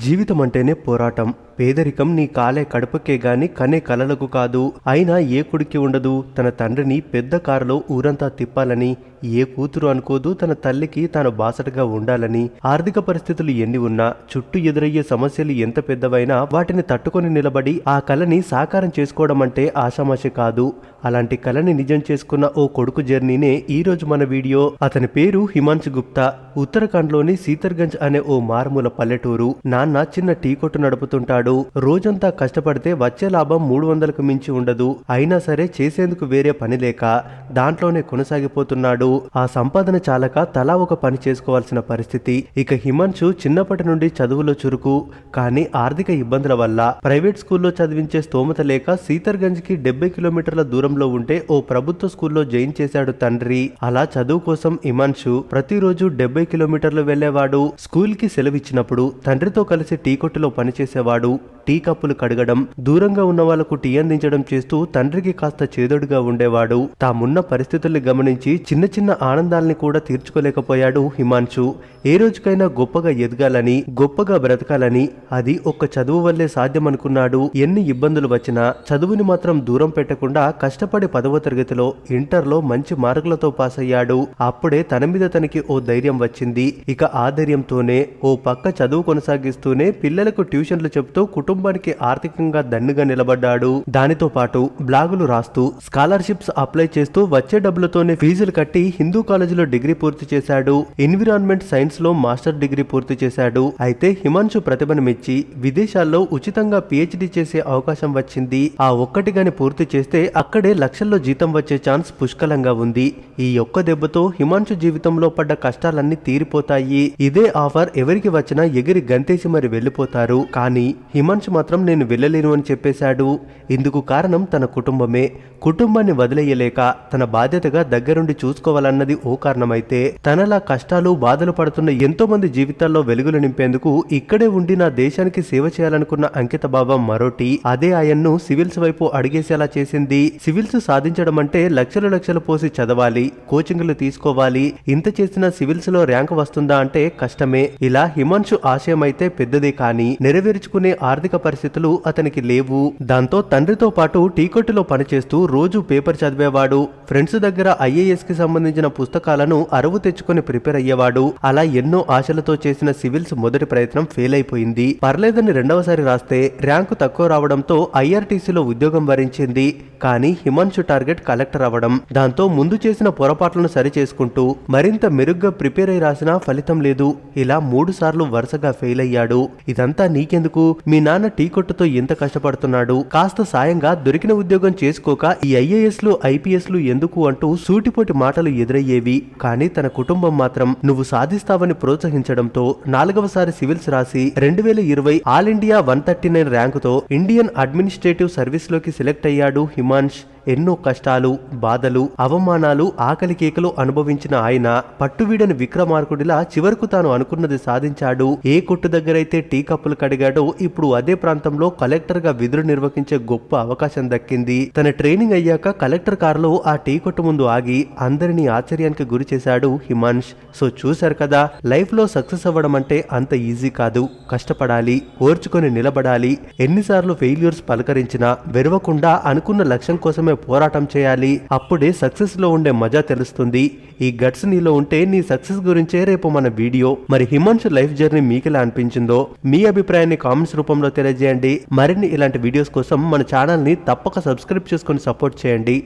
జీవితం అంటేనే పోరాటం. పేదరికం నీ కాలే కడుపుకే గాని కనే కలలకు కాదు. అయినా ఏ కొడుక్కి ఉండదు తన తండ్రిని పెద్ద కారులో ఊరంతా తిప్పాలని. ఏ కూతురు అనుకోదు తన తల్లికి తాను బాసటగా ఉండాలని. ఆర్థిక పరిస్థితులు ఎన్ని ఉన్నా, చుట్టూ ఎదురయ్యే సమస్యలు ఎంత పెద్దవైనా వాటిని తట్టుకొని నిలబడి ఆ కలని సాకారం చేసుకోవడం అంటే ఆషామాషి కాదు. అలాంటి కలని నిజం చేసుకున్న ఓ కొడుకు జర్నీనే ఈరోజు మన వీడియో. అతని పేరు హిమాంశు గుప్తా. ఉత్తరాఖండ్లోని సీతర్గంజ్ అనే ఓ మారుమూల పల్లెటూరు. నాన్న చిన్న టీ కొట్టు నడుపుతుంటాడు. రోజంతా కష్టపడితే వచ్చే లాభం 300కు మించి ఉండదు. అయినా సరే చేసేందుకు వేరే పని లేక దాంట్లోనే కొనసాగిపోతున్నాడు. ఆ సంపాదన చాలక తలా ఒక పని చేసుకోవాల్సిన పరిస్థితి. ఇక హిమాంశు చిన్నప్పటి నుండి చదువులో చురుకు. కానీ ఆర్థిక ఇబ్బందుల వల్ల ప్రైవేట్ స్కూల్లో చదివించే స్తోమత లేక సీతర్గంజ్ కి 70 కిలోమీటర్ల దూరంలో ఉంటే ఓ ప్రభుత్వ స్కూల్లో జాయిన్ చేశాడు తండ్రి. అలా చదువు కోసం హిమాంశు ప్రతిరోజు 70 కిలోమీటర్లు వెళ్లేవాడు. స్కూల్ కి సెలవిచ్చినప్పుడు తండ్రితో కలిసి టీ కొట్టులో పనిచేసేవాడు. టీ కప్పులు కడగడం, దూరంగా ఉన్న వాళ్లకు టీ అందించడం చేస్తూ తండ్రికి కాస్త చేదోడుగా ఉండేవాడు. తామున్న పరిస్థితుల్ని గమనించి చిన్న చిన్న ఆనందాల్ని కూడా తీర్చుకోలేకపోయాడు హిమాంశు. ఏ రోజుకైనా గొప్పగా ఎదగాలని, గొప్పగా బ్రతకాలని, అది ఒక్క చదువు వల్లే సాధ్యమనుకున్నాడు. ఎన్ని ఇబ్బందులు వచ్చినా చదువుని మాత్రం దూరం పెట్టకుండా కష్టపడి 10వ తరగతిలో, ఇంటర్లో మంచి మార్కులతో పాస్ అయ్యాడు. అప్పుడే తన మీద తనకి ఓ ధైర్యం వచ్చింది. ఇక ఆ ధైర్యంతోనే ఓ పక్క చదువు కొనసాగిస్తూనే పిల్లలకు ట్యూషన్లు చెబుతూ కుటుంబానికి ఆర్థికంగా దన్నుగా నిలబడ్డాడు. దానితో పాటు బ్లాగులు రాస్తూ, స్కాలర్షిప్స్ అప్లై చేస్తూ వచ్చే డబ్బులతోనే ఫీజులు కట్టి హిందూ కాలేజీలో డిగ్రీ పూర్తి చేశాడు. ఎన్విరాన్మెంట్ సైన్స్ లో మాస్టర్ డిగ్రీ పూర్తి చేశాడు. అయితే హిమాంశు ప్రతిభను మెచ్చి విదేశాల్లో ఉచితంగా పిహెచ్డి చేసే అవకాశం వచ్చింది. ఆ ఒక్కటి గాని పూర్తి చేస్తే అక్కడే లక్షల్లో జీతం వచ్చే ఛాన్స్ పుష్కలంగా ఉంది. ఈ ఒక్క దెబ్బతో హిమాంశు జీవితంలో పడ్డ కష్టాలన్నీ తీరిపోతాయి. ఇదే ఆఫర్ ఎవరికి వచ్చినా ఎగిరి గంతేసి మరి వెళ్లిపోతారు. కానీ హిమాంశు మాత్రం నేను వెళ్ళలేను అని చెప్పేశాడు. ఇందుకు కారణం తన కుటుంబమే. కుటుంబాన్ని వదిలేయలేక తన బాధ్యతగా దగ్గరుండి చూసుకోవాలన్నది ఓ కారణమైతే, తనలా కష్టాలు బాధలు పడుతున్న ఎంతో మంది జీవితాల్లో వెలుగులు నింపేందుకు ఇక్కడే ఉండి నా దేశానికి సేవ చేయాలనుకున్న అంకిత భావం మరోటి. అదే ఆయన్ను సివిల్స్ వైపు అడిగేసేలా చేసింది. సివిల్స్ సాధించడం అంటే లక్షలు పోసి చదవాలి, కోచింగ్లు తీసుకోవాలి. ఇంత చేసిన సివిల్స్ లో ర్యాంక్ వస్తుందా అంటే కష్టమే. ఇలా హిమాంశు ఆశయం అయితే పెద్దదే, కానీ నెరవేర్చుకునే ఆర్థిక పరిస్థితులు అతనికి లేవు. దాంతో తండ్రితో పాటు టీ కొట్టులో పనిచేస్తూ రోజు పేపర్ చదివేవాడు. ఫ్రెండ్స్ దగ్గర ఐఏఎస్ కి సంబంధించిన పుస్తకాలను అరువు తెచ్చుకొని ప్రిపేర్ అయ్యేవాడు. అలా ఎన్నో ఆశలతో చేసిన సివిల్స్ మొదటి ప్రయత్నం ఫెయిల్ అయిపోయింది. పర్లేదని రెండవసారి రాస్తే ర్యాంకు తక్కువ రావడంతో ఐఆర్టీసీలో ఉద్యోగం వరించింది. కానీ హిమాంశు టార్గెట్ కలెక్టర్ అవ్వడం. దాంతో ముందు చేసిన పొరపాట్లను సరిచేసుకుంటూ మరింత మెరుగ్గా ప్రిపేర్ అయి రాసినా ఫలితం లేదు. ఇలా 3 సార్లు వరుసగా ఫెయిల్ అయ్యాడు. ఇదంతా నీకెందుకు? మీ నాన్న టీ కొట్టుతో ఎంత కష్టపడుతున్నాడు? కాస్త సాయంగా దొరికిన ఉద్యోగం చేసుకోక ఈ ఐఏఎస్లు ఐపీఎస్లు ఎందుకు అంటూ సూటిపోటి మాటలు ఎదురయ్యేవి. కానీ తన కుటుంబం మాత్రం నువ్వు సాధిస్తావని ప్రోత్సహించడంతో 4వసారి సివిల్స్ రాసి 2020 ఆల్ ఇండియా 139 ర్యాంకుతో ఇండియన్ అడ్మినిస్ట్రేటివ్ సర్వీస్ లోకి సెలెక్ట్ అయ్యాడు హిమాంశ్. ఎన్నో కష్టాలు, బాధలు, అవమానాలు, ఆకలి కేకలు అనుభవించిన ఆయన పట్టువీడని విక్రమార్కుడిలా చివరకు తాను అనుకున్నది సాధించాడు. ఏ కొట్టు దగ్గరైతే టీ కప్పులు కడిగాడో ఇప్పుడు అదే ప్రాంతంలో కలెక్టర్ గా విధులు నిర్వహించే గొప్ప అవకాశం దక్కింది. తన ట్రైనింగ్ అయ్యాక కలెక్టర్ కారులో ఆ టీ కొట్టు ముందు ఆగి అందరినీ ఆశ్చర్యానికి గురి చేశాడు హిమాంశ్. సో చూశారు కదా, లైఫ్ లో సక్సెస్ అవ్వడం అంటే అంత ఈజీ కాదు. కష్టపడాలి, ఓర్చుకొని నిలబడాలి. ఎన్నిసార్లు ఫెయిల్యూర్స్ పలకరించినా వెరవకుండా అనుకున్న లక్ష్యం కోసమే పోరాటం చేయాలి. అప్పుడే సక్సెస్ లో ఉండే మజా తెలుస్తుంది. ఈ గట్స్ నీలో ఉంటే నీ సక్సెస్ గురించే రేపు మన వీడియో. మరి హిమాంశు లైఫ్ జర్నీ మీకెలా అనిపించిందో మీ అభిప్రాయాన్ని కామెంట్స్ రూపంలో తెలియజేయండి. మరిన్ని ఇలాంటి వీడియోస్ కోసం మన ఛానల్ ని తప్పక సబ్స్క్రైబ్ చేసుకొని సపోర్ట్ చేయండి.